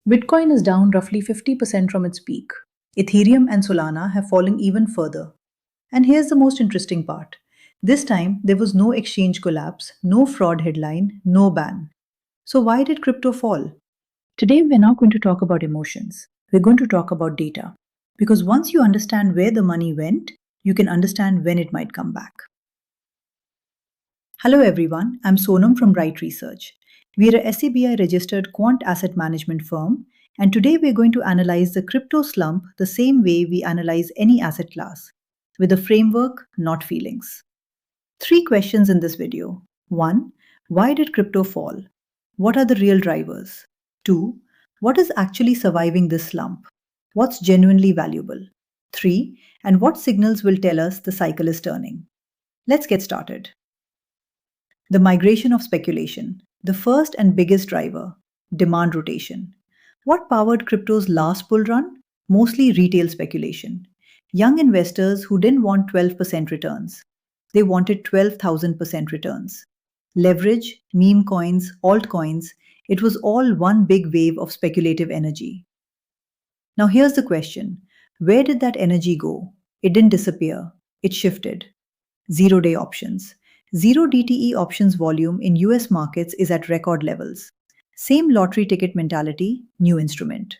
Bitcoin is down roughly 50% from its peak. Ethereum and Solana have fallen even further. And here's the most interesting part. This time, there was no exchange collapse, no fraud headline, no ban. So, why did crypto fall? Today, we're not going to talk about emotions. We're going to talk about data. Because once you understand where the money went, you can understand when it might come back. Hello everyone, I'm Sonam from Wright Research. We're a SABI registered quant asset management firm, and today we're going to analyze the crypto slump the same way we analyze any asset class, with a framework, not feelings. Three questions in this video. 1. Why did crypto fall? What are the real drivers? 2. What is actually surviving this slump? What's genuinely valuable? 3. And what signals will tell us the cycle is turning? Let's get started. The migration of speculation, the first and biggest driver, demand rotation. What powered crypto's last bull run? Mostly retail speculation. Young investors who didn't want 12% returns. They wanted 12,000% returns. Leverage, meme coins, altcoins, it was all one big wave of speculative energy. Now here's the question. Where did that energy go? It didn't disappear. It shifted. Zero-day options. Zero DTE options volume in US markets is at record levels. Same lottery ticket mentality, new instrument.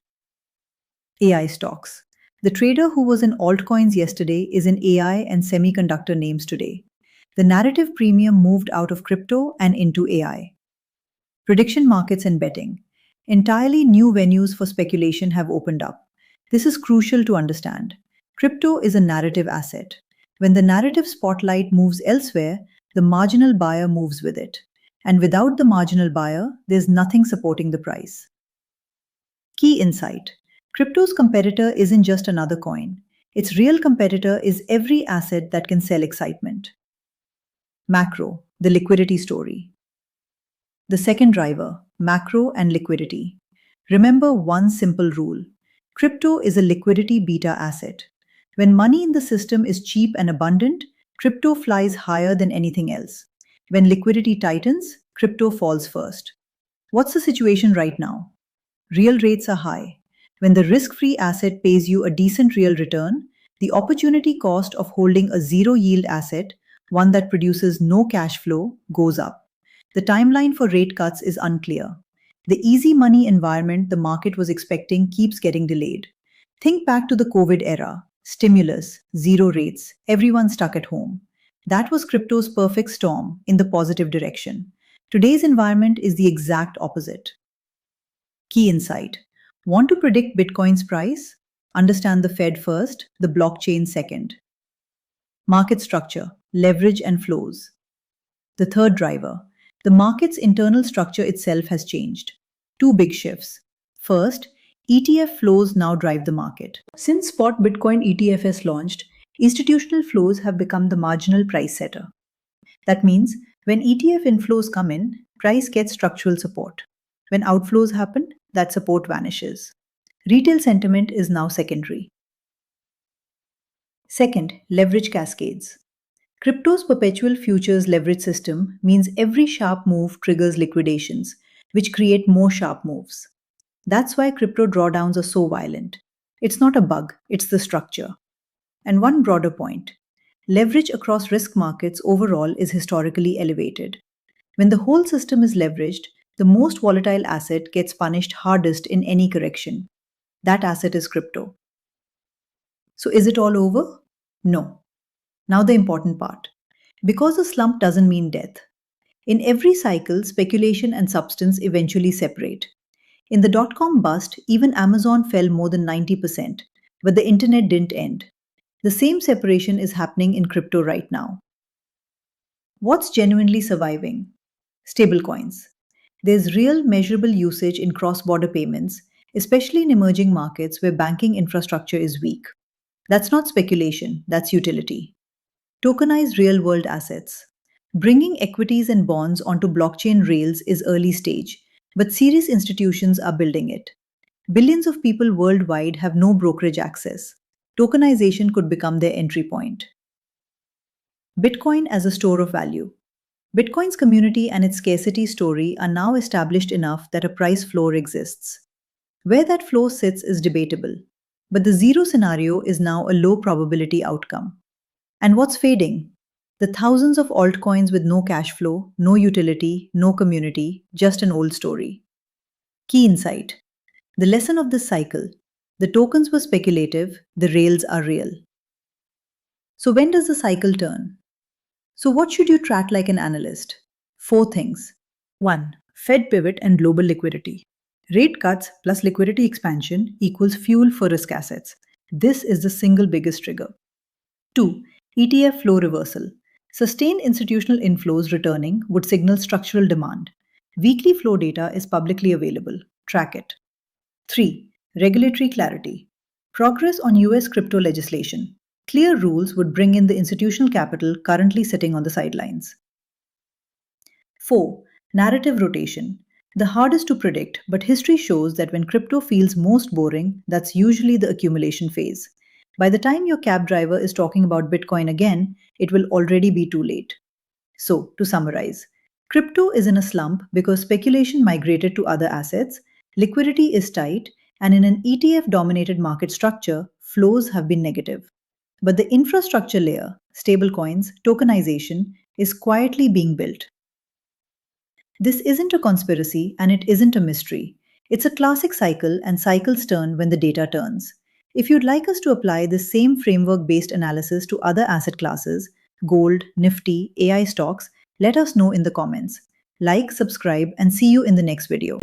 AI stocks. The trader who was in altcoins yesterday is in AI and semiconductor names today. The narrative premium moved out of crypto and into AI. Prediction markets and betting. Entirely new venues for speculation have opened up. This is crucial to understand. Crypto is a narrative asset. When the narrative spotlight moves elsewhere, the marginal buyer moves with it. And without the marginal buyer, there's nothing supporting the price. Key insight. Crypto's competitor isn't just another coin. Its real competitor is every asset that can sell excitement. Macro, the liquidity story. The second driver, macro and liquidity. Remember one simple rule. Crypto is a liquidity-beta asset. When money in the system is cheap and abundant, crypto flies higher than anything else. When liquidity tightens, crypto falls first. What's the situation right now? Real rates are high. When the risk-free asset pays you a decent real return, the opportunity cost of holding a zero-yield asset, one that produces no cash flow, goes up. The timeline for rate cuts is unclear. The easy money environment the market was expecting keeps getting delayed. Think back to the COVID era. Stimulus, zero rates, everyone stuck at home. That was crypto's perfect storm in the positive direction. Today's environment is the exact opposite. Key insight. Want to predict Bitcoin's price? Understand the Fed first, the blockchain second. Market structure, leverage and flows. The third driver. The market's internal structure itself has changed. Two big shifts. First, ETF flows now drive the market. Since spot Bitcoin ETF has launched, institutional flows have become the marginal price setter. That means when ETF inflows come in, price gets structural support. When outflows happen, that support vanishes. Retail sentiment is now secondary. Second, leverage cascades. Crypto's perpetual futures leverage system means every sharp move triggers liquidations, which create more sharp moves. That's why crypto drawdowns are so violent. It's not a bug, it's the structure. And one broader point. Leverage across risk markets overall is historically elevated. When the whole system is leveraged, the most volatile asset gets punished hardest in any correction. That asset is crypto. So is it all over? No. Now the important part. Because a slump doesn't mean death. In every cycle, speculation and substance eventually separate. In the dot-com bust, even Amazon fell more than 90%, but the internet didn't end. The same separation is happening in crypto right now. What's genuinely surviving? Stablecoins. There's real measurable usage in cross-border payments, especially in emerging markets where banking infrastructure is weak. That's not speculation, that's utility. Tokenized real-world assets. Bringing equities and bonds onto blockchain rails is early stage, but serious institutions are building it. Billions of people worldwide have no brokerage access. Tokenization could become their entry point. Bitcoin as a store of value. Bitcoin's community and its scarcity story are now established enough that a price floor exists. Where that flow sits is debatable, but the zero scenario is now a low probability outcome. And what's fading? The thousands of altcoins with no cash flow, no utility, no community, just an old story. Key insight: the lesson of this cycle: the tokens were speculative, the rails are real. So, when does the cycle turn? So, what should you track like an analyst? Four things. 1. Fed pivot and global liquidity. Rate cuts plus liquidity expansion equals fuel for risk assets. This is the single biggest trigger. 2. ETF flow reversal. Sustained institutional inflows returning would signal structural demand. Weekly flow data is publicly available. Track it. 3. Regulatory clarity. Progress on US crypto legislation. Clear rules would bring in the institutional capital currently sitting on the sidelines. 4. Narrative rotation. The hardest to predict, but history shows that when crypto feels most boring, that's usually the accumulation phase. By the time your cab driver is talking about Bitcoin again, it will already be too late. So, to summarize, crypto is in a slump because speculation migrated to other assets, liquidity is tight, and in an ETF dominated market structure, flows have been negative. But the infrastructure layer, stablecoins, tokenization, is quietly being built. This isn't a conspiracy and it isn't a mystery. It's a classic cycle, and cycles turn when the data turns. If you'd like us to apply this same framework based analysis to other asset classes, gold, Nifty, AI stocks, let us know in the comments. Like, subscribe, and see you in the next video.